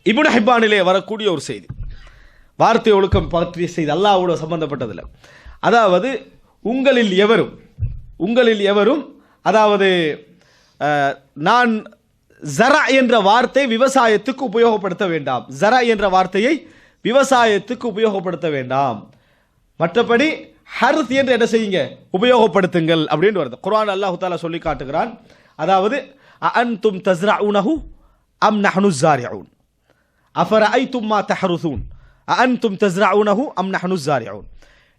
இப்னு ஹிப்பானிலே வரக்கூடிய ஒரு செய்தி, வார்த்தை ஒழுக்கம் பற்றிய செய்தி, அல்லாஹ்வோடு சம்பந்தப்பட்டதில்லை. அதாவது உங்களில் எவரும் அதாவது நான் ஜரா என்ற வார்த்தை விவசாயத்துக்கு உபயோகப்படுத்த வேண்டாம், ஜரா என்ற வார்த்தையை விவசாயத்துக்கு உபயோகப்படுத்த வேண்டாம், மற்றபடி ஹர்த் என்று என்ன செய்யுங்க, உபயோகப்படுத்துங்கள் அப்படின்னு வருது. குர்ஆன் அல்லாஹ் தஆலா சொல்லி காட்டுகிறான். அதாவது அஅன்தும் தஸ்ரஊனஹு அம் நஹ்னு ஸாரிஊன் அஃபரஐதும் மா தஹ்ருஸூன் அஅன்தும் தஸ்ரஊனஹு அம் நஹ்னு ஸாரிஊன்.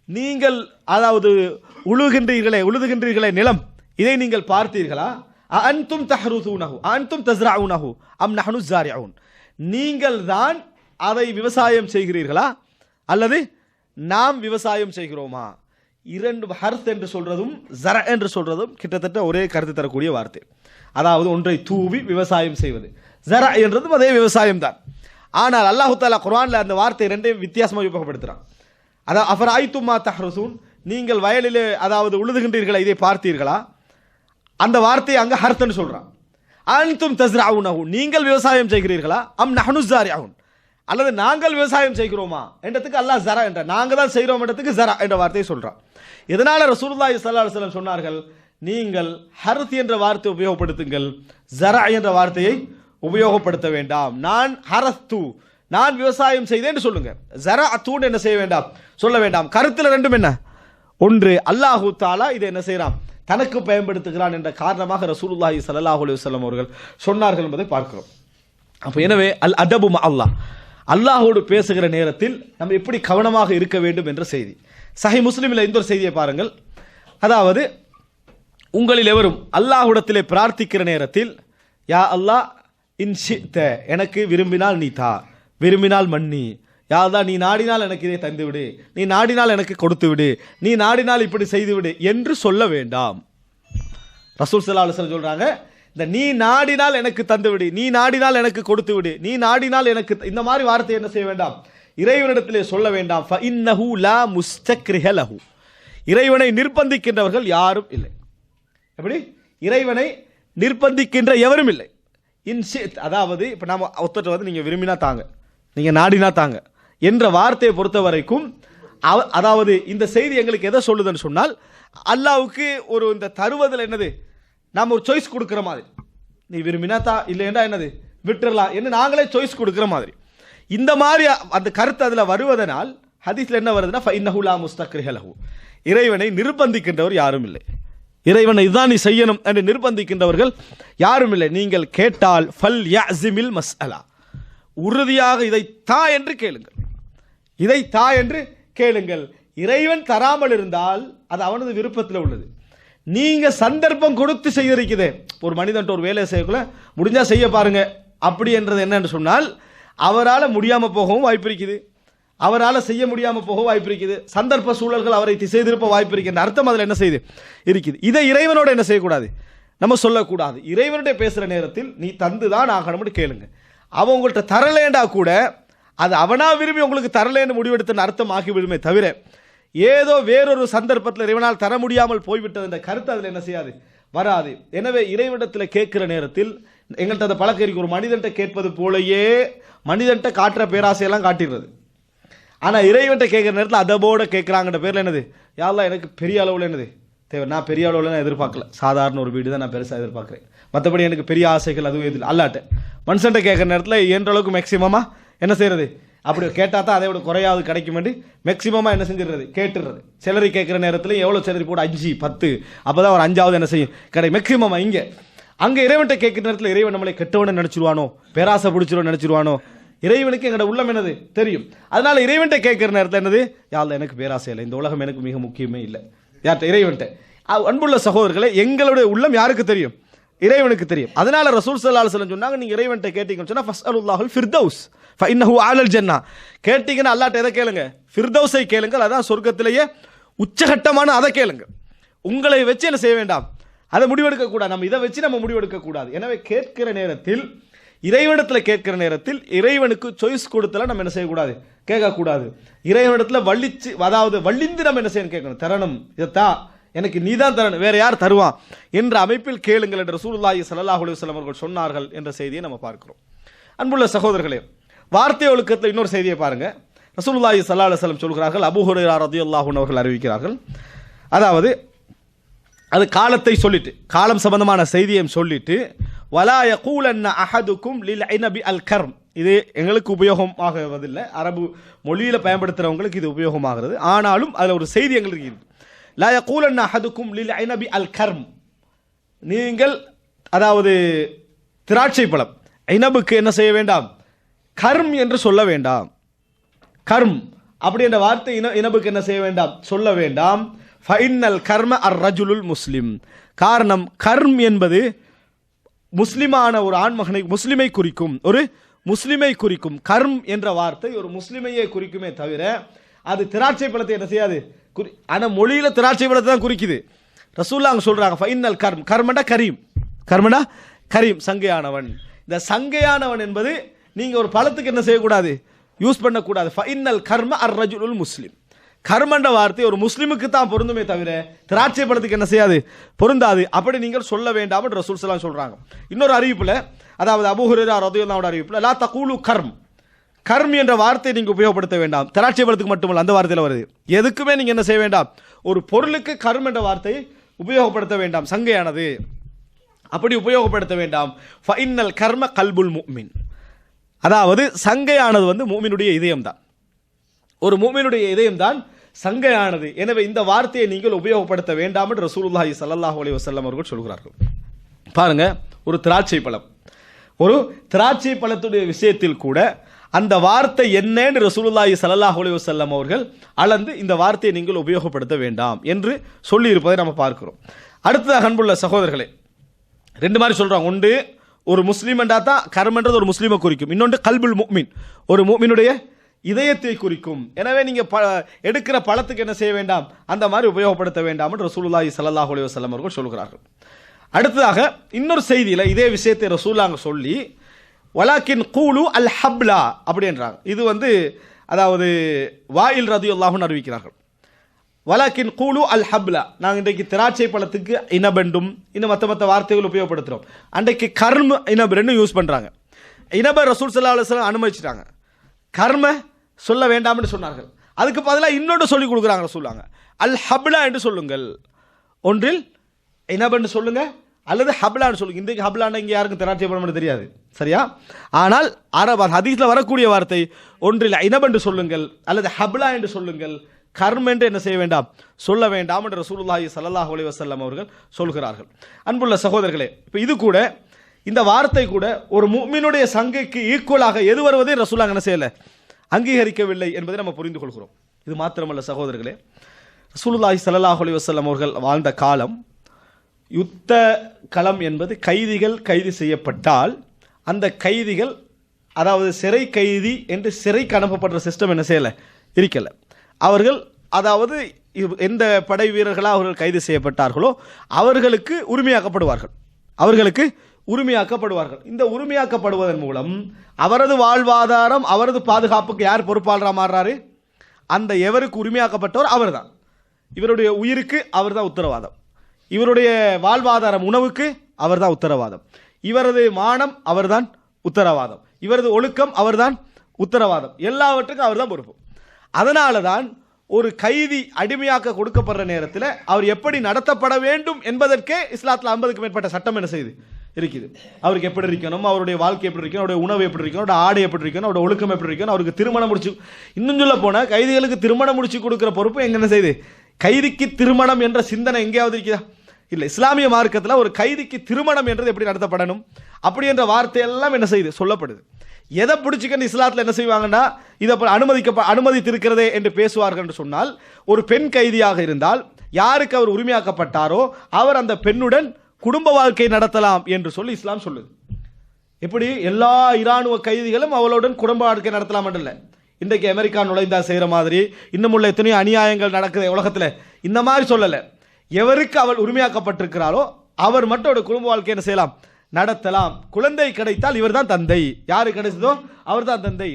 நீங்கள் அதாவது உழுதுகின்றீர்களே நிலம், இதை நீங்கள் பார்த்தீர்களா? அஅன்தும் தஹ்ருஸூனஹு அஅன்தும் தஸ்ரஊனஹு அம் நஹ்னு ஸாரிஊன். நீங்கள் தான் அதை விவசாயம் செய்கிறீர்களா அல்லது நாம் விவசாயம் செய்கிறோமா? இரண்டு ஹர்த் என்று சொல்றதும் ஜர என்று சொல்றதும் கிட்டத்தட்ட ஒரே கருத்து தரக்கூடிய வார்த்தை. அதாவது ஒன்றை தூவி விவசாயம் செய்வது, ஜர என்றதும் அதே விவசாயம் தான். ஆனால் அல்லாஹ் தஆலா குர்ஆன்ல அந்த வார்த்தை ரெண்டையும் வித்தியாசமாக உபயோகப்படுத்துறான். அதாவது அஃபரஐதும் மா தஹ்ருஸூன், நீங்கள் வயலிலே அதாவது உழுதுகின்றீர்களா, இதை பார்த்தீர்களா? அந்த வார்த்தையை அங்க ஹர்த்னு சொல்றான். அன்தும் தஸ்ரஊனஹு, நீங்கள் விவசாயம் செய்கிறீர்களா? அம் நஹ்னு ஸாரிஊன், அல்லது நாங்கள் விவசாயம் செய்கிறோமா என்றதுக்கு அல்லாஹ் ஜரா என்ற, நாங்க தான் செய்கிறோம் என்றதுக்கு ஜரா என்ற வார்த்தையை சொல்றான். இதனால ரசூலுல்லாஹி ஸல்லல்லாஹு அலைஹி வஸல்லம் சொன்னார்கள், நீங்கள் ஹர்த் என்ற வார்த்தையை உபயோகப்படுத்துங்கள், ஜரா என்ற வார்த்தையை உபயோகப்படுத்த வேண்டாம். நான் ஹரஸ்து, நான் விவசாயம் செய்தேன் என்று சொல்லுங்க, ஜரா அத்தூன் என்ன செய்ய வேண்டாம், சொல்ல வேண்டாம். கருத்தில் ரெண்டும் என்ன, ஒன்று அல்லாஹு தஆலா இதை என்ன செய்யறான், தனக்கு பயன்படுத்துகிறான் என்ற காரணமாக ரசூலுல்லாஹி ஸல்லல்லாஹு அலைஹி வஸல்லம் அவர்கள் சொன்னார்கள் என்பதை பார்க்கிறோம். அப்போ எனவே அல் அதபு மா அல்லாஹ், அல்லாஹோடு பேசுகிற நேரத்தில் நம்ம எப்படி கவனமாக இருக்க வேண்டும் என்ற செய்தி. சஹீஹ் முஸ்லிமில் இந்த ஒரு செய்தியை பாருங்கள். அதாவது உங்களில் எவரும் அல்லாஹ்விடத்திலே பிரார்த்திக்கிற நேரத்தில், யா அல்லாஹ் இன்ஷித்த, எனக்கு விரும்பினால் நீ தா, விரும்பினால் மன்னி, யா அல்லாஹ் நீ நாடினால் எனக்கு இதை தந்து விடு, நீ நாடினால் எனக்கு கொடுத்து விடு, நீ நாடினால் இப்படி செய்து விடு என்று சொல்ல வேண்டாம். ரசூல் ஸல்லல்லாஹு அலைஹி வஸல்லம் சொல்றாங்க, இந்த நீ நாடினால் எனக்கு தந்து விடு, நீ நாடினால் எனக்கு கொடுத்து விடு, நீ நாடினால் எனக்கு, இந்த மாதிரி வார்த்தை என்ன செய்ய வேண்டாம், இறைவனிடத்திலே சொல்ல வேண்டாம். ஃபஇன்னஹு லா முஸ்தக்ரிஹ லஹு, இறைவனை நிர்பந்திக்கின்றவர்கள் யாரும் இல்லை. எப்படி? இறைவனை நிர்பந்திக்கின்ற எவரும் இல்லை. இன்ஷித், அதாவது இப்போ நாம ஒருத்தர் வந்து நீங்க விரும்பினா தாங்க, நீங்க நாடினா தாங்க என்ற வார்த்தையை பொறுத்த வரைக்கும், அதாவது இந்த செய்தி எங்களுக்கு எதை சொல்லுதுன்னு சொன்னால், அல்லாஹ்வுக்கு ஒரு இந்த தருவதில் என்னது, நாம் ஒரு சாய்ஸ் கொடுக்குற மாதிரி, நீ விரும்பினா தா, இல்லைன்னா என்னது விட்டுறலாம் என்று நாங்களே சாய்ஸ் கொடுக்குற மாதிரி. இந்த மாதிரி அந்த கருத்து அதில் வருவதனால் ஹதீஸ்ல என்ன வருதுன்னா, ஃபஇன்னஹு லா முஸ்தக்ரிஹ லஹு, இறைவனை நிர்பந்திக்கின்றவர் யாரும் இல்லை, இறைவனை இதுதான் நீ செய்யணும் என்று நிர்பந்திக்கின்றவர்கள் யாரும் இல்லை. நீங்கள் கேட்டால் ஃபல் யஅஸிமில் மஸ்அலா, உறுதியாக இதை தா என்று கேளுங்கள், இதை தா என்று கேளுங்கள். இறைவன் தராமல் இருந்தால் அது அவனது விருப்பத்தில் உள்ளது. நீங்க சந்தர்ப்பம் கொடுத்து செய்திருக்குதே, ஒரு மனிதன் ஒரு வேலையை செய்யக்குள்ள முடிஞ்சா செய்ய பாருங்க அப்படி என்றது என்னன்னு சொன்னால், அவரால் முடியாம போகவும் வாய்ப்பு இருக்குது, அவரால் செய்ய முடியாம போக வாய்ப்பு இருக்குது, சந்தர்ப்ப சூழல்கள் அவரை திசை திருப்ப வாய்ப்பு இருக்கின்ற அர்த்தம் அதில் என்ன செய்யுது இருக்குது. இதை இறைவனோட என்ன செய்யக்கூடாது, நம்ம சொல்லக்கூடாது. இறைவனுடைய பேசுற நேரத்தில் நீ தந்துதான் ஆகணும்னு கேளுங்க. அவன் உங்கள்கிட்ட தரலேண்டா கூட அது அவனா விரும்பி உங்களுக்கு தரலேன்னு முடிவெடுத்த அர்த்தம் ஆகி விடுமே தவிர, ஏதோ வேறொரு சந்தர்ப்பத்தில் இறைவனால் தர முடியாமல் போய்விட்டது என்ற கருத்து அதில் என்ன செய்யாது, வராது. எனவே இறைவனிடத்தில் கேட்கிற நேரத்தில் எங்கள்கிட்ட அந்த பழக்கம் இருக்கு, ஒரு மனிதன்ட்ட கேட்பது போலயே மனிதன்ட்ட காட்டுற பேராசையெல்லாம் காட்டிடுறது. ஆனால் இறைவன்ட்ட கேட்குற நேரத்தில் அதபோட கேட்குறாங்கன்ற பேரில் என்னது, யா அல்லாஹ் எனக்கு பெரிய அளவில் என்னது தேவை, நான் பெரிய அளவில் நான் எதிர்பார்க்கல, சாதாரண ஒரு வீடு தான் நான் பெருசாக எதிர்பார்க்குறேன், மற்றபடி எனக்கு பெரிய ஆசைகள் அதுவும் எதில் அல்லாட்ட. மனுஷன்ட்ட கேட்குற நேரத்தில் என்ற அளவுக்கு மேக்சிமமாக என்ன செய்யறது, அப்படி கேட்டால் தான் அதை விட குறையாவது கிடைக்கும் வேண்டி மேக்சிமமாக என்ன செஞ்சிடுறது, கேட்டுடுறது. சிலரி கேட்குற நேரத்தில் எவ்வளோ சிலரி போட்டு 5 10, அப்போ தான் ஒரு 5வது என்ன செய்யும் கிடை மேக்சிமமாக. இங்கே அங்கே இறைவன்ட்ட கேட்குற நேரத்தில் இறைவன் நம்மளை கெட்டவனை நினச்சிருவானோ, பேராசை பிடிச்சிருவோம் நினச்சிருவானோ, இறைவனுக்கு எங்களோட உள்ளம் என்னது தெரியும். அதனால இறைவன்ட்ட கேட்கிற நேரத்தில் என்னது, யா அல்லாஹ் எனக்கு பேராசை இல்லை, இந்த உலகம் எனக்கு மிக முக்கியமே இல்லை, யார்கிட்ட, இறைவன்ட்ட. அன்புள்ள சகோதரர்களே, எங்களுடைய உள்ளம் யாருக்கு தெரியும், இறைவனுக்கு தெரியும். அதனால ரசூல் ஸல்லல்லாஹு அலைஹி வஸல்லம் சொன்னாங்க, நீங்க இறைவன்ட்ட கேட்டீங்கன்னு சொன்னா ஃபஸ்அலுல்லாஹுல் ஃபிர்தௌஸ் ஃபஇன்னஹு அலல் ஜன்னah, கேட்டீங்கன்னா அல்லாஹ்ட்ட எதை கேளுங்க, ஃபிர்தௌஸை கேளுங்கள், அதான் சொர்க்கத்திலேயே உச்சகட்டமான அதை கேளுங்க. உங்களை வச்சு என்ன செய்ய வேண்டாம், அதை முடிவெடுக்க கூடாது, நம்ம இதை வச்சு நம்ம முடிவெடுக்க கூடாது. எனவே கேட்கிற நேரத்தில், இறைவனிடத்தில் கேட்கிற நேரத்தில் இறைவனுக்கு சாய்ஸ் கொடுத்தல நம்ம என்ன செய்யக்கூடாது, கேட்கக்கூடாது. இறைவனிடத்தில் வள்ளிச்சு, அதாவது வள்ளிந்து நம்ம என்ன செய்யணும், கேட்கணும், தரணும், இதைத்தா எனக்கு நீதான் தரணும், வேற யார் தருவான் என்ற அமைப்பில் கேளுங்கள் என்று ரசூலுல்லாஹி ஸல்லல்லாஹு அலைஹி வஸல்லம் அவர்கள் சொன்னார்கள் என்ற செய்தியை நம்ம பார்க்கிறோம். அன்புள்ள சகோதரர்களே, வார்த்தை ஒழுக்கத்தில் இன்னொரு செய்தியை பாருங்க. ரசூலுல்லாஹி ஸல்லல்லாஹு அலைஹி வஸல்லம் சொல்கிறார்கள், அபூ ஹுரைரா ரலியல்லாஹு அன்ஹு அவர்கள் அறிவிக்கிறார்கள், அதாவது அது காலத்தை சொல்லிட்டு, காலம் சம்பந்தமான செய்தியை சொல்லிட்டு, வலா யகூலன்ன அஹதுக்கும் லில் ஐனபி அல் கர்ம், இது எங்களுக்கு உபயோகமாகவதில்லை, அரபு மொழியில் பயன்படுத்துகிறவங்களுக்கு இது உபயோகமாகிறது. ஆனாலும் அதில் ஒரு செய்தி எங்களுக்கு இருக்கு. லா யகூலன்ன அஹதுக்கும் லில் ஐனபி அல் கர்ம், நீங்கள் அதாவது திராட்சை பழம் ஐனபுக்கு என்ன செய்ய வேண்டாம், கர்ம் என்று சொல்ல வேண்டாம். கர்ம் அப்படி என்ற வார்த்தை இனபுக்கு என்ன செய்ய வேண்டாம், சொல்ல வேண்டாம். ஃபைனல் கர்ம அர் ரஜுலுல் முஸ்லிம், காரணம் கர்ம் என்பது முஸ்லிமான ஒரு ஆண்மகனை, முஸ்லிமை குறிக்கும், ஒரு முஸ்லிமை குறிக்கும். கர்ம் என்ற வார்த்தை ஒரு முஸ்லிமையே குறிக்குமே தவிர அது திராட்சை பழத்தை என்ன செய்யாது. ஆனால் மொழியில் திராட்சை பழத்தை தான் குறிக்குது. ரசூலுல்லாஹ் அங்க சொல்றாங்க ஃபைனல் கர்ம், கர்மண்டா கரீம், கர்மண்டா கரீம், சங்கையானவன். இந்த சங்கையானவன் என்பது நீங்க ஒரு பழத்துக்கு என்ன செய்யக்கூடாது, யூஸ் பண்ணக்கூடாது. ஃபைனல் கர்ம அர் ரஜுலுல் முஸ்லிம், கர்மண்ட வார்த்தை ஒரு முஸ்லிமுக்கு தான் பொருந்துமே தவிர திராட்சை பழத்துக்கு என்ன செய்யாது, பொருந்தாது. அப்படி நீங்கள் சொல்ல வேண்டாம் என்று ரசூல் ஸல்லல்லாஹு அலைஹி வஸல்லம் சொல்றாங்க. இன்னொரு அறிவிப்புல, அதாவது அபூ ஹுரைரா ரலியல்லாஹு அன்ஹு அறிவிப்புல, லா தகூலு கர்ம், கர்ம் என்ற வார்த்தை நீங்க உபயோகப்படுத்த வேண்டாம். திராட்சை பழத்துக்கு மட்டுமல்ல, அந்த வார்த்தையில் வருது. எதுக்குமே நீங்க என்ன செய்ய வேண்டாம், ஒரு பொருளுக்கு கர்ம் என்ற வார்த்தையை உபயோகப்படுத்த வேண்டாம், சங்கையானது, அப்படி உபயோகப்படுத்த வேண்டாம். ஃபைனல் கர்ம கல்புல் முஃமின், அதாவது சங்கையானது வந்து முஃமினுடைய இதயம் தான், ஒரு முஃமினுடைய இதயம் தான் சங்கையானது. எனவே இந்த வார்த்தையை நீங்கள் உபயோகப்படுத்த வேண்டாம் என்று ரசூலுல்லாஹி ஸல்லல்லாஹு அலைஹி வஸல்லம் அவர்கள் சொல்கிறார்கள். பாருங்க, ஒரு திராட்சை பழம், ஒரு திராட்சை பழத்துடைய விஷயத்தில் கூட அந்த வார்த்தை என்னன்னு ரசூலுல்லாஹி ஸல்லல்லாஹு அலைஹி வஸல்லம் அவர்கள் அளந்து இந்த வார்த்தையை நீங்கள் உபயோகப்படுத்த வேண்டாம் என்று சொல்லி இருப்பதை நம்ம பார்க்கிறோம். அடுத்ததாக அன்புள்ள சகோதரர்களே, ரெண்டு மாதிரி சொல்றாங்க. ஒன்று, ஒரு முஸ்லீம் என்றா தான் கர்மன்றது ஒரு முஸ்லீமை குறிக்கும். இன்னொன்று கல்புல் முஃமின், ஒரு முஃமினுடைய இதயத்தை குறிக்கும். எனவே நீங்க எடுக்கிற பழத்துக்கு என்ன செய்ய வேண்டாம், அந்த மாதிரி உபயோகப்படுத்த வேண்டாம் என்று ரசூலுல்லாஹி ஸல்லல்லாஹு அலைஹி வஸல்லம் அவர்கள் சொல்கிறார்கள். அடுத்ததாக இன்னொரு செய்தியில இதே விஷயத்தை ரசூலுல்லாஹ் சொல்லி வலாக்கின் கூலு அல் ஹப்லா அப்படின்றாங்க. இது வந்து அதாவது வாயில் ரலியல்லாஹு அன்ஹு அறிவிக்கிறார்கள். வலாக்கின் கூலு அல் ஹப்லா, நாங்கள் இன்றைக்கு திராட்சை பழத்துக்கு இனபெண்டும் இன்னும் மற்ற வார்த்தைகள் உபயோகப்படுத்துகிறோம். அன்றைக்கு கர்ம இனப் ரெண்டும் யூஸ் பண்ணுறாங்க. இனப ரசூல் ஸல்லல்லாஹு அலைஹி வஸல்லம் அனுமதிச்சிட்டாங்க, கர்ம சொல்ல வேண்டாம்னு சொன்னார்கள். அதுக்கு பதிலாக இன்னொன்று சொல்லி கொடுக்குறாங்க, சொல்லுவாங்க அல் ஹப்லா என்று சொல்லுங்கள். ஒன்றில் இனபன்னு சொல்லுங்க அல்லது ஹப்லான்னு சொல்லுங்க. இன்றைக்கு ஹப்லான்னு இங்கே யாருக்கும் திராட்சை பழம் தெரியாது, சரியா? ஆனால் அரபு ஹதீஸில் வரக்கூடிய வார்த்தை ஒன்றில் இனபன்று சொல்லுங்கள் அல்லது ஹப்லா என்று சொல்லுங்கள், கர்ம் என்று என்ன செய்ய வேண்டாம், சொல்ல வேண்டாம் என்று ரசூலுல்லாஹி ஸல்லல்லாஹு அலைஹி வஸல்லம் அவர்கள் சொல்கிறார்கள். அன்புள்ள சகோதரர்களே, இப்போ இது கூட, இந்த வார்த்தை கூட ஒரு முஃமினுடைய சங்கைக்கு ஈக்குவலாக எது வருவதை ரசூலுல்லாஹ் என்ன செய்யலை, அங்கீகரிக்கவில்லை என்பதை நம்ம புரிந்து கொள்கிறோம். இது மாத்திரமல்ல சகோதரர்களே, ரசூலுல்லாஹி ஸல்லல்லாஹு அலைஹி வஸல்லம் அவர்கள் வாழ்ந்த காலம் யுத்த களம் என்பது கைதிகள் கைது செய்யப்பட்டால் அந்த கைதிகள், அதாவது சிறை கைதி என்று சிறைக்கு அனுப்பப்படுற சிஸ்டம் என்ன செய்யலை, இருக்கலை. அவர்கள், அதாவது எந்த படை வீரர்களாக அவர்கள் கைது செய்யப்பட்டார்களோ அவர்களுக்கு உரிமையாக்கப்படுவார்கள், அவர்களுக்கு உரிமையாக்கப்படுவார்கள். இந்த உரிமையாக்கப்படுவதன் மூலம் அவரது வாழ்வாதாரம், அவரது பாதுகாப்புக்கு யார் பொறுப்பாளராக மாறுறாரு, அந்த எவருக்கு உரிமையாக்கப்பட்டவர் அவர் தான். இவருடைய உயிருக்கு அவர் தான் உத்தரவாதம், இவருடைய வாழ்வாதாரம் உணவுக்கு அவர் தான் உத்தரவாதம், இவரது மானம் அவர்தான் உத்தரவாதம், இவரது ஒழுக்கம் அவர்தான் உத்தரவாதம், எல்லாவற்றுக்கும் அவர் தான் பொறுப்பு. அதனால தான் ஒரு கைதி அடிமையாக்க கொடுக்கப்படுற நேரத்தில் அவர் எப்படி நடத்தப்பட வேண்டும் என்பதற்கே இஸ்லாத்தில் 50க்கும் மேற்பட்ட சட்டம் என்ன செய்யுது, இருக்குது. அவருக்கு எப்படி இருக்கணும், அவருடைய வாழ்க்கை எப்படி இருக்கணும், அவருடைய உணவு எப்படி இருக்கணும், அவருடைய ஆடை எப்படி இருக்கணும், அவருடைய ஒழுக்கம் எப்படி இருக்கணும், அவருக்கு திருமணம் முடிச்சு, இன்னும் சொல்ல போனால் கைதிகளுக்கு திருமணம் முடிச்சு கொடுக்குற பொறுப்பு எங்க என்ன செய்யுது, கைதிக்கு திருமணம் என்ற சிந்தனை எங்கேயாவது இருக்குதா? இல்லை. இஸ்லாமிய மார்க்கத்தில் ஒரு கைதிக்கு திருமணம் என்றது எப்படி நடத்தப்படணும் அப்படி என்ற வார்த்தை எல்லாம் என்ன செய்யுது, சொல்லப்படுது. எதை பிடிச்சிக்கன்னு இஸ்லாத்தில் என்ன செய்வாங்கன்னா, இதை அனுமதித்திருக்கிறதே என்று பேசுவார்கள் என்று சொன்னால், ஒரு பெண் கைதியாக இருந்தால் யாருக்கு அவர் உரிமையாக்கப்பட்டாரோ அவர் அந்த பெண்ணுடன் குடும்ப வாழ்க்கை நடத்தலாம் என்று சொல்லி இஸ்லாம் சொல்லுது. எப்படி எல்லா இராணுவ கைதிகளும் அவளுடன் குடும்ப வாழ்க்கை நடத்தலாம் என்று இல்லை. இன்றைக்கு அமெரிக்கா நுழைந்தா செய்கிற மாதிரி இன்னும் உள்ள எத்தனையோ அநியாயங்கள் நடக்குது உலகத்தில், இந்த மாதிரி சொல்லலை. எவருக்கு அவள் உரிமையாக்கப்பட்டிருக்கிறாரோ அவர் மட்டும் அவருடைய குடும்ப வாழ்க்கை என்ன செய்யலாம், நடத்தலாம். குழந்தை கிடைத்தால் இவர் தான் தந்தை, யாரு கிடைச்சதோ அவர் தான் தந்தை.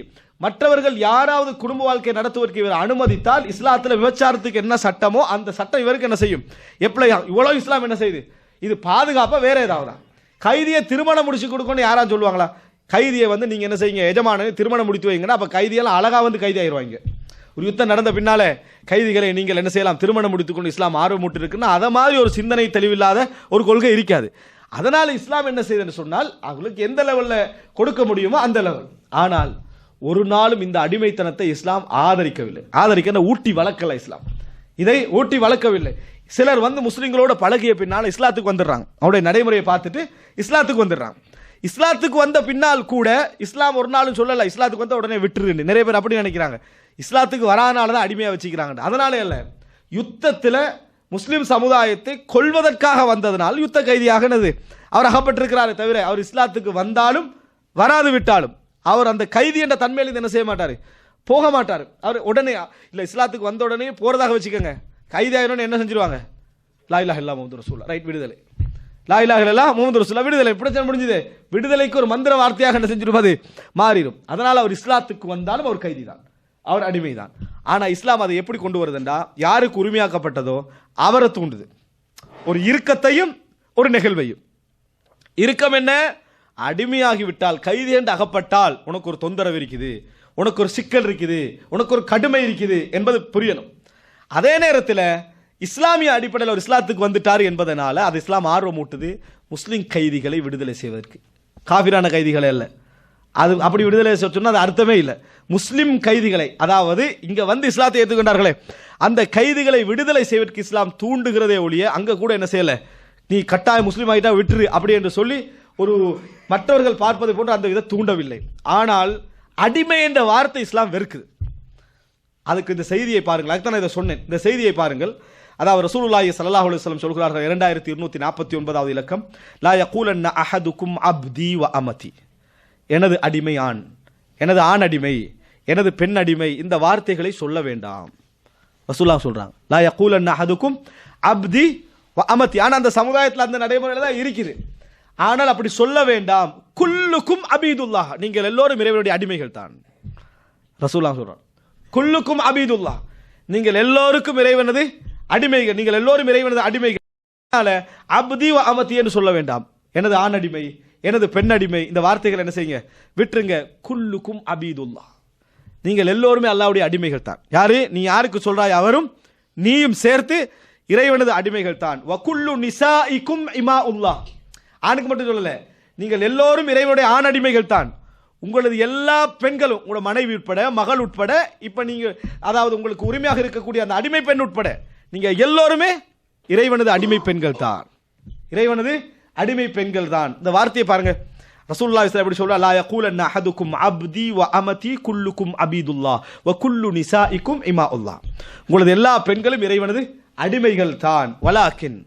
மற்றவர்கள் யாராவது குடும்ப வாழ்க்கை நடத்துவதற்கு இவர் அனுமதித்தால் இஸ்லாத்தில் விபச்சாரத்துக்கு என்ன சட்டமோ அந்த சட்டம் இவருக்கு என்ன செய்யும், எப்படி இவ்வளோ இஸ்லாம் என்ன செய்யுது, இது பாதுகாப்பாக வேற ஏதாவது கைதியை திருமணம் முடிச்சு கொடுக்கணும்னு யாராவது சொல்லுவாங்களா? கைதியை வந்து நீங்கள் என்ன செய்யுங்க, எஜமானனை திருமணம் முடித்து வைங்கன்னா அப்போ கைதியெல்லாம் அழகாக வந்து கைதி ஆயிடுவாங்க. ஒரு யுத்தம் நடந்த பின்னாலே கைதிகளை நீங்கள் என்ன செய்யலாம், திருமணம் முடித்துக்கொண்டு இஸ்லாம் ஆர்வமூட்டு இருக்குன்னா அதை மாதிரி ஒரு சிந்தனை தெளிவில்லாத ஒரு கொள்கை இருக்காது. அதனால் இஸ்லாம் என்ன செய்யுதுன்னு சொன்னால் அவங்களுக்கு எந்த லெவலில் கொடுக்க முடியுமோ அந்த லெவல். ஆனால் ஒரு நாளும் இந்த அடிமைத்தனத்தை இஸ்லாம் ஆதரிக்கவில்லை. ஊட்டி வளர்க்கல இஸ்லாம், இதை ஊட்டி வளர்க்கவில்லை. சிலர் வந்து முஸ்லீம்களோட பழகிய பின்னால் இஸ்லாத்துக்கு வந்துடுறாங்க, அவருடைய நடைமுறையை பார்த்துட்டு இஸ்லாத்துக்கு வந்துடுறாங்க. இஸ்லாத்துக்கு வந்த பின்னால் கூட இஸ்லாம் ஒரு நாளும் சொல்லலை இஸ்லாத்துக்கு வந்த உடனே விட்டுருன்னு. நிறைய பேர் அப்படி நினைக்கிறாங்க, இஸ்லாத்துக்கு வராதனால தான் அடிமையாக வச்சுக்கிறாங்க. அதனாலே இல்லை, யுத்தத்தில் முஸ்லிம் சமுதாயத்தை கொல்வதற்காக வந்ததனால் யுத்த கைதியாக அவர் அகப்பட்டிருக்கிறாரே தவிர அவர் இஸ்லாத்துக்கு வந்தாலும் வராது விட்டாலும் அவர் அந்த கைதி என்ற தன்மையில் என்ன செய்ய மாட்டார், போக மாட்டார். அவர் உடனே இல்லை இஸ்லாத்துக்கு வந்த உடனே போகிறதாக வச்சுக்கோங்க, கைதி ஆயிரம்னு என்ன செஞ்சிருவாங்க, லா இலாஹ இல்லல்லாஹ் முஹம்மது ரசூலுல்லாஹ், ரைட், விடுதலை, லா இலாஹ இல்லல்லாஹ் முஹம்மது ரசூலுல்லாஹ், விடுதலை, பிரச்சனை முடிஞ்சது. விடுதலைக்கு ஒரு மந்திர வார்த்தையாக என்ன செஞ்சிருப்பது மாறிடும். அதனால் அவர் இஸ்லாத்துக்கு வந்தாலும் அவர் கைதி தான், அவர் அடிமை தான். ஆனால் இஸ்லாம் அதை எப்படி கொண்டு வருதுண்டா, யாருக்கு உரிமையாக்கப்பட்டதோ அவரை தூண்டுது. ஒரு இறுக்கத்தையும் ஒரு நிகழ்வையும். இறுக்கம் என்ன, அடிமையாகிவிட்டால் கைதி என்று அகப்பட்டால் உனக்கு ஒரு தொந்தரவு இருக்குது, உனக்கு ஒரு சிக்கல் இருக்குது, உனக்கு ஒரு கடுமை இருக்குது என்பது புரியணும். அதே நேரத்தில் இஸ்லாமிய அடிப்படையில் ஒரு இஸ்லாத்துக்கு வந்துட்டார் என்பதனால அது இஸ்லாம் ஆர்வம் ஊட்டுது முஸ்லிம் கைதிகளை விடுதலை செய்வதற்கு. காபிரான கைதிகளை அல்ல, அது அப்படி விடுதலை சொன்னால் அது அர்த்தமே இல்லை. முஸ்லிம் கைதிகளை, அதாவது இங்கே வந்து இஸ்லாத்தை ஏற்றுக்கொண்டார்களே அந்த கைதிகளை விடுதலை செய்வதற்கு இஸ்லாம் தூண்டுகிறதே ஒழிய அங்கே கூட என்ன செய்யலை, நீ கட்டாய முஸ்லீம் ஆகிட்டா விட்டுரு அப்படி என்று சொல்லி ஒரு மற்றவர்கள் பார்ப்பதை போன்று அந்த இதை தூண்டவில்லை. ஆனால் அடிமை என்ற வார்த்தை இஸ்லாம் வெறுக்குது. அதுக்கு இந்த செய்தியை பாருங்கள், அதுக்கு தான் இதை சொன்னேன். இந்த செய்தியை பாருங்கள். அதாவது ரசூலுல்லாஹி ஸல்லல்லாஹு அலைஹி வஸல்லம் சொல்கிறார்கள், 2249வது இலக்கம், லா யகூலன்ன அஹதுக்கும் அப்தி வ அமதி, எனது அடிமை ஆண், எனது ஆண் அடிமை, எனது பெண் அடிமை, இந்த வார்த்தைகளை சொல்ல வேண்டாம். ரசூலுல்லாஹ் சொல்றாங்க, லா யகூலன்ன அஹதுக்கும் அப்தி வ அமதி. ஆனால் அந்த சமுதாயத்தில் அந்த நடைமுறையில் தான் இருக்குது. ஆனால் அப்படி சொல்ல வேண்டாம். குல்லுக்கும் அபீதுல்லாஹ், நீங்கள் எல்லோரும் இறைவனுடைய அடிமைகள் தான். ரசூலுல்லாஹ் சொல்றாங்க, குல்லுக்கும் அபீதுல்லாஹ், நீங்கள் எல்லோருக்கும் இறைவனது அடிமைகள், நீங்கள் எல்லோரும் இறைவனது அடிமைகள். அப்தி வ அமதி என்று சொல்ல வேண்டாம். எனது ஆண் அடிமை, எனது பெண் அடிமை, இந்த வார்த்தைகள் என்ன செய்யுங்க, விட்டுருங்க. குல்லுக்கும் அபீதுல்லாஹ், நீங்கள் எல்லோருமே அல்லாஹ்வுடைய அடிமைகள் தான். யாரு, நீ யாருக்கு சொல்றாய் அவரும் நீயும் சேர்த்து இறைவனது அடிமைகள் தான். வகுல்லு நிசாஇக்கும் இமாஉல்லாஹ், ஆணுக்கு மட்டும் சொல்லல, நீங்கள் எல்லோரும் இறைவனுடைய ஆண் அடிமைகள் தான். உங்களது எல்லா பெண்களும், உங்களோட மனைவி உட்பட, மகள் உட்பட, இப்ப நீங்க அதாவது உங்களுக்கு உரிமையாக இருக்கக்கூடிய அந்த அடிமை பெண் உட்பட நீங்க எல்லோருமே இறைவனது அடிமை பெண்கள் தான், இறைவனது அடிமை பெண்கள் தான். இந்த வார்த்தையை பாருங்க, ரசூலுல்லாஹி ஸல்லல்லாஹு அலைஹி வஸல்லம், லா யகூலன்ன அஹதுக்கும் அப்தி வ அமதி குல்லுக்கும் அபீதுல்லாஹ் வ குல்லு நிசாஇக்கும் இமாஉல்லாஹ், உங்களது எல்லா பெண்களும் இறைவனது அடிமைகள் தான். வலாக்கின்,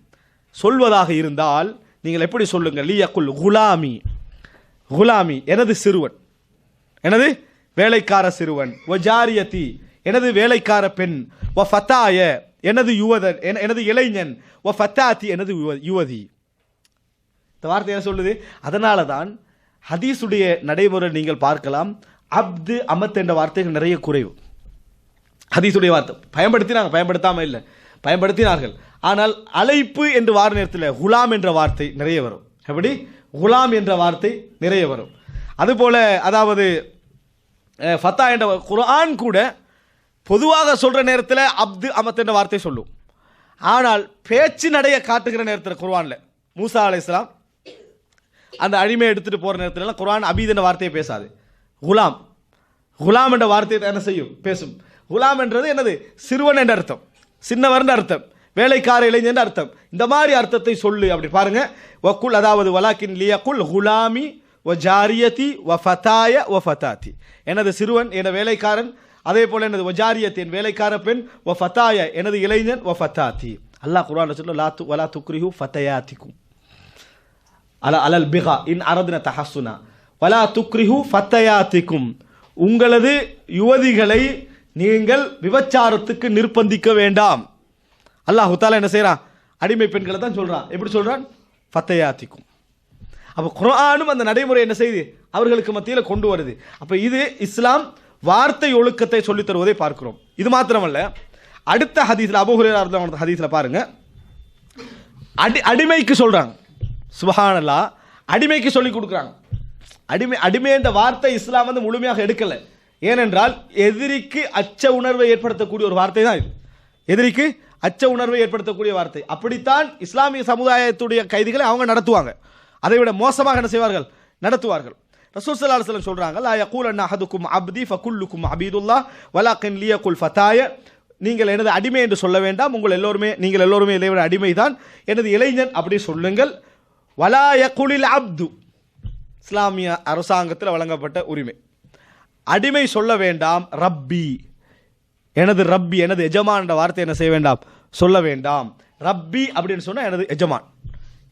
சொல்வதாக இருந்தால் நீங்கள் எப்படி சொல்லுங்கள், லியகுல் குலாமி, குலாமி எனது சிறுவன், எனது வேலைக்கார சிறுவன், வ ஜாரியதி எனது வேலைக்கார பெண், வ ஃபதாய எனது யுவதன், எனது இளைஞன், வ ஃபதாதி எனது யுவதி. இந்த வார்த்தை என்ன சொல்லுது? அதனால தான் ஹதீஸுடைய நடைமுறை நீங்கள் பார்க்கலாம், அப்து அமத் என்ற வார்த்தைகள் நிறைய குறைவு. ஹதீஸுடைய வார்த்தை பயன்படுத்தினாங்க, பயன்படுத்தாம இல்லை, பயன்படுத்தினார்கள். ஆனால் அழைப்பு என்று வார நேரத்தில் குலாம் என்ற வார்த்தை நிறைய வரும். எப்படி குலாம் என்ற வார்த்தை நிறைய வரும். அதுபோல அதாவது ஃபத்தா என்ற குர்ஆன் கூட பொதுவாக சொல்ற நேரத்தில் அப்து அமத் என்ற வார்த்தை சொல்லும். ஆனால் பேச்சு நடைய காட்டுகிற நேரத்தில் குர்ஆன்ல மூசா அலைஹிஸ்ஸலாம் அந்த அடிமையை எடுத்துட்டு போற நேரத்தில் குர்ஆன் அபீத் என்ற வார்த்தையை பேசாது, குலாம், குலாம் என்ற வார்த்தையை என்ன செய்யும், பேசும். குலாம் என்றது என்னது, சிறுவன் என்ற அர்த்தம், சின்னவர் அர்த்தம், வேலைக்கார இளைஞன் என்ற அர்த்தம். இந்த மாதிரி அர்த்தத்தை சொல்லு அப்படி பாருங்க. வக்குல், அதாவது வலாக்கின் லியகுல் குலாமி வ ஜாரியதி வ ஃபதாய வ ஃபதாதி, எனது சிறுவன், எனது வேலைக்காரன், அதே போல எனது வஜாரியத் என் வேலைக்கார பெண், வ ஃபதாய எனது இளைஞன், வ ஃபதாதி. அல்லாஹ் குர்ஆன்ல சொல்ல, லா வலா துக்ரிஹு ஃபதயாதிக்கும் அலல் பிகா இன் அரத்ன தஹஸ்ஸுனா வலா துக்ரிஹு ஃபதயாதிக்கும், உங்களது யுவதிகளை நீங்கள் விபச்சாரத்துக்கு நிர்பந்திக்க வேண்டாம். அல்லாஹ் தஆலா என்ன செய்றான், அடிமை பெண்களை தான் சொல்றான். எப்படி சொல்றான், ஃபதயாதிக்கும். அப்ப குர்ஆனும் அந்த நடைமுறை என்ன செய்து அவர்களுக்கு மத்தியில் கொண்டு வருது. அப்ப இது இஸ்லாம் வார்த்தை ஒழுக்கத்தை சொல்லித் தருவதை பார்க்கிறோம். இது மாத்திரமல்ல, அடுத்த ஹதீஸ்ல அபூ ஹுரைரா ரலியல்லாஹு அன்ஹு ஹதீஸ்ல பாருங்க, அடிமைக்கு சொல்றாங்க, சுப்ஹானல்லாஹ், அடிமைக்கு சொல்லி கொடுக்குறாங்க. அடிமை என்ற வார்த்தை இஸ்லாம் வந்து முழுமையாக எடுக்கல. ஏனென்றால் எதிரிக்கு அச்ச உணர்வை ஏற்படுத்தக்கூடிய ஒரு வார்த்தை தான் இது. எதிரிக்கு அச்ச உணர்வை ஏற்படுத்தக்கூடிய வார்த்தை. அப்படித்தான் இஸ்லாமிய சமுதாயத்துடைய கைதிகளை அவங்க நடத்துவாங்க. அதை விட மோசமாக என்ன செய்வார்கள்? நடத்துவார்கள். ரசூல் ஸல்லல்லாஹு அலைஹி வஸல்லம் சொல்றாங்க, லா யகூலன்ன அஹதுக்கும் அப்தி ஃபகுல்லுக்கும் அபீதுல்லாஹ் வலாகின் லியகுல் ஃபதாய. நீங்கள் எனது அடிமை என்று சொல்ல வேண்டாம், நீங்கள் எல்லோருமே இளைவன் அடிமைதான், எனது இளைஞன் அப்படி சொல்லுங்கள். வலா யகுலில் அப்து, இஸ்லாமிய அரசாங்கத்தில் வழங்கப்பட்ட உரிமை. அடிமை சொல்ல வேண்டாம், ரப்பி, எனது ரப்பி, எனது எஜமான் என்ற வார்த்தை என்ன செய்ய வேண்டாம்? சொல்ல வேண்டாம். ரப்பி அப்படின்னு சொன்னா எனது எஜமான்,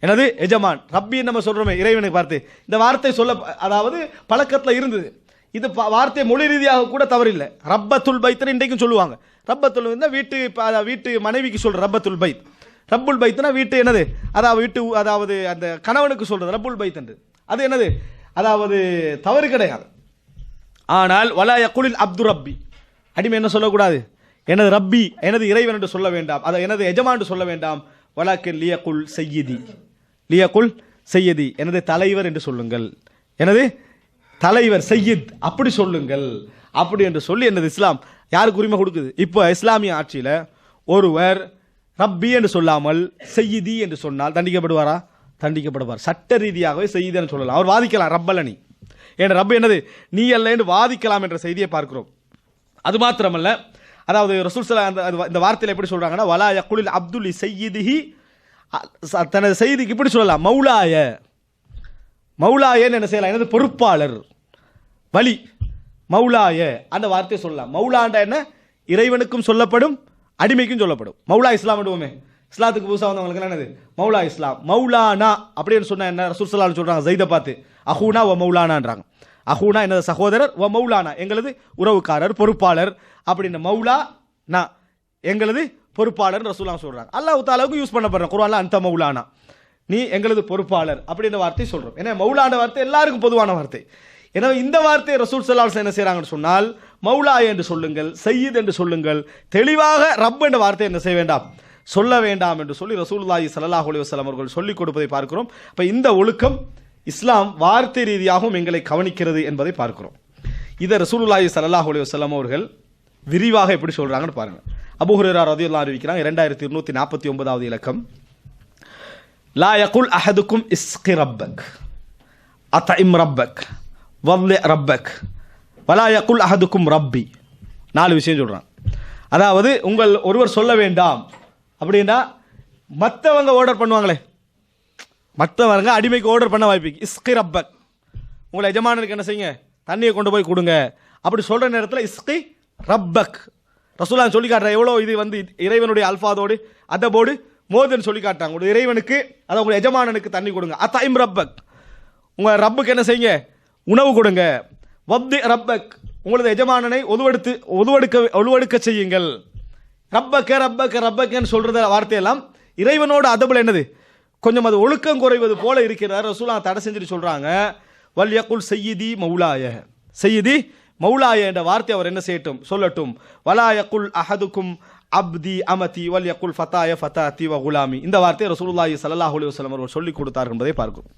எனது எஜமான். ரப்பி நம்ம சொல்றோமே இறைவனுக்கு வார்த்தை, இந்த வார்த்தை சொல்ல அதாவது பழக்கத்தில் இருந்தது. இது வார்த்தை மொழி ரீதியாக கூட தவறில்லை. ரப்பத்துல் பைத் இன்றைக்கும் சொல்லுவாங்க. ரப்பத்துல் வீட்டு மனைவிக்கு சொல்ற ரப்பத்துல் பைத். ரப்புல் பைத்னா வீட்டு என்னது, அதாவது அந்த கணவனுக்கு சொல்றது ரப்புல் பைத் என்று. அது என்னது, அதாவது தவறு கிடையாது. ஆனால் வலா யகுலில் அப்து ரப்பி, அடிமை என்ன சொல்லக்கூடாது? எனது ரப்பி, எனது இறைவன் என்று சொல்ல வேண்டாம், அதை எனது எஜமான் என்று சொல்ல வேண்டாம். வலாக்கின் லியகுல் சையீதி, லியகுல் சையீதி, எனது தலைவர் என்று சொல்லுங்கள், எனது தலைவர் சையீத் அப்படி சொல்லுங்கள். அப்படி என்று சொல்லி எனது இஸ்லாம் யாருக்கு உரிமை கொடுக்குது? இப்போ இஸ்லாமிய ஆட்சியில் ஒருவர் ரப்பி என்று சொல்லாமல் சையீதி என்று சொன்னால் தண்டிக்கப்படுவாரா? தண்டிக்கப்படுவார். சட்ட ரீதியாகவே சையீத் என்று சொல்லலாம். அவர் வாதிக்கலாம், ரப்பல்ல நீ, என் ரப்பு என்னது, நீ அல்ல என்று வாதிக்கலாம் என்ற செய்தியை பார்க்கிறோம். அது மாத்திரமல்ல, அதாவது ரசூல் ஸல்லல்லாஹு இந்த வார்த்தையில் எப்படி சொல்றாங்கன்னா, வலா யகுலில் அப்துல் சையிதிஹி, தனது செய்திக்கு இப்படி சொல்லலாம், மௌலாய, மௌலாயன்னு என்ன செய்யலாம்? எனது பொறுப்பாளர், வலி, மௌலாய அந்த வார்த்தையை சொல்லலாம். மௌலாண்ட என்ன, இறைவனுக்கும் சொல்லப்படும், அடிமைக்கும் சொல்லப்படும். மௌலா இஸ்லாம் விடுவோமே, இஸ்லாத்துக்கு புதுசாக வந்தவங்களுக்கு என்னது மௌலா இஸ்லாம். மௌலானா அப்படின்னு சொன்னா என்ன? ரசூல் ஸல்லல்லாஹு அலைஹி சொல்றாங்க ஜைதை பார்த்து, அஹூனா வ மௌலானான்றாங்க. அஹூனா எனது சகோதரர், வ மௌலானா எங்களது உறவுக்காரர், பொறுப்பாளர். அப்படின்னு மௌலா நா எங்களது பொறுப்பாளர் ரசூலுல்லாஹ் சொல்றாங்க. அல்லாஹ் தஆலாவுக்கு யூஸ் பண்ணப்படுற குர்ஆன்ல அந்த மௌலானா, நீ எங்களது பொறுப்பாளர் அப்படின்ற வார்த்தை சொல்றோம். ஏன்னா மௌலான வார்த்தை எல்லாருக்கும் பொதுவான வார்த்தை. எனவே இந்த வார்த்தையை ரசூல் ஸல்லல்லாஹு அலைஹி என்ன செய்றாங்கன்னு சொன்னால், மௌலா என்று சொல்லுங்கள், சையீத் என்று சொல்லுங்கள், தெளிவாக ரப் என்ற வார்த்தை என்ன செய்ய வேண்டாம்? சொல்ல வேண்டாம் என்று சொல்லி ரசூலுல்லாஹி ஸல்லல்லாஹு அலைஹி வஸல்லம் அவர்கள் சொல்லிக் கொடுப்பதை பார்க்கிறோம். அப்ப இந்த ஒழுக்கம் இஸ்லாம் வார்த்தை ரீதியாகவும் எங்களை கவனிக்கிறது என்பதை பார்க்கிறோம். இதை ரசூலுல்லாஹி ஸல்லல்லாஹு அலைஹி வஸல்லம் அவர்கள் விரிவாக எப்படி சொல்றாங்கன்னு பாருங்க. அபூ ஹுரைரா ரலியல்லாஹு அறிவிக்கிறாங்க, 2249வது இலக்கம், லா யகுல் அஹதுக்கும் இஸ்கி ரப்பக் அத்இம் ரப்பக் வல்லி ரப்பக் வலா யகுல் அஹதுக்கும் ரப்பி. 4 விஷயம் சொல்றான். அதாவது ஒருவர் சொல்ல வேண்டாம் அப்படின்னா, மற்றவங்க ஆர்டர் பண்ணுவாங்களே, மற்றவங்க அடிமைக்கு ஆர்டர் பண்ண வாய்ப்பு. இஸ்கி ரப்பக், உங்களை எஜமானனுக்கு என்ன செய்யுங்க, தண்ணியை கொண்டு போய் கொடுங்க அப்படி சொல்ற நேரத்தில் இஸ்கி ரப்பக் ரசூலுல்லாஹ் சொல்லி காட்டுற. எவ்வளோ இது வந்து இறைவனுடைய அல்ஃபாதோடு அதபோடு மோதன்னு சொல்லி காட்டுறாங்க. உங்கள் இறைவனுக்கு, அதாவது உங்கள் எஜமானனுக்கு தண்ணி கொடுங்க. அத்இம் ரப்பக், உங்கள் ரப்புக்கு என்ன செய்யுங்க, உணவு கொடுங்க. வத்தி ரப்பக், உங்களது எஜமானனை ஒதுவெடுக்க செய்யுங்கள். ரப்பக்கன்னு சொல்றத வார்த்தையெல்லாம் இறைவனோட அதபுல என்னது, கொஞ்சம் அது ஒழுக்கம் குறைவது போல இருக்கிறார். ரசூலுல்லாஹ் தடை செஞ்சுட்டு சொல்றாங்க, வல் யகுல் சையீதி மௌலாய, சையீதி மௌலாய என்ற வார்த்தை அவர் என்ன செய்யட்டும், சொல்லட்டும். வலா யகுல் அஹதுக்கும் அப்தி அமதி வல் யகுல் ஃபதாய ஃபதாத்தி வ குலாமி. இந்த வார்த்தையை ரசூலுல்லாஹி ஸல்லல்லாஹு அலைஹி வஸல்லம் அவர்கள் சொல்லிக் கொடுத்தார் என்பதை பார்க்கிறோம்.